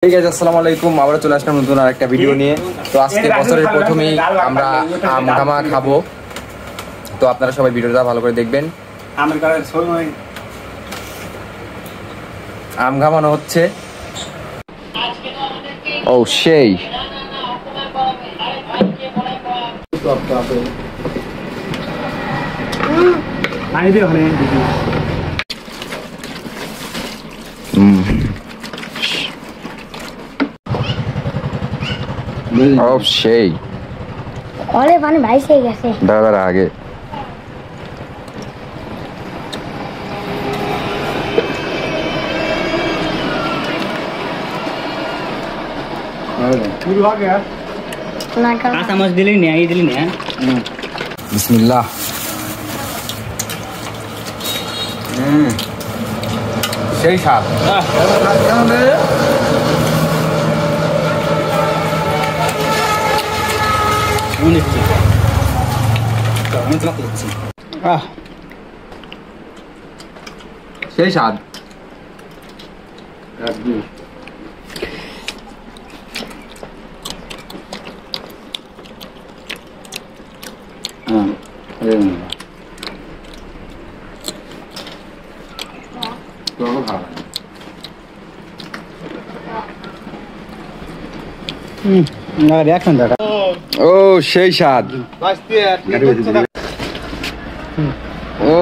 ঠিক আছে, আসসালামু আলাইকুম। আবার চলে আসলাম নতুন আর একটা ভিডিও নিয়ে। তো আজকে বছরের প্রথমেই আমরা আম ঘামা খাবো, তো আপনারা সবাই ভিডিওটা ভালো করে দেখবেন। আম ঘামানো হচ্ছে। ও সেই সেই অলে পানি ভাইসে গেছে। দাদা আগে বিসমিল্লাহ। সেই স্বাদ। সেই স্বাদ। ও সেই স্বাদ। ও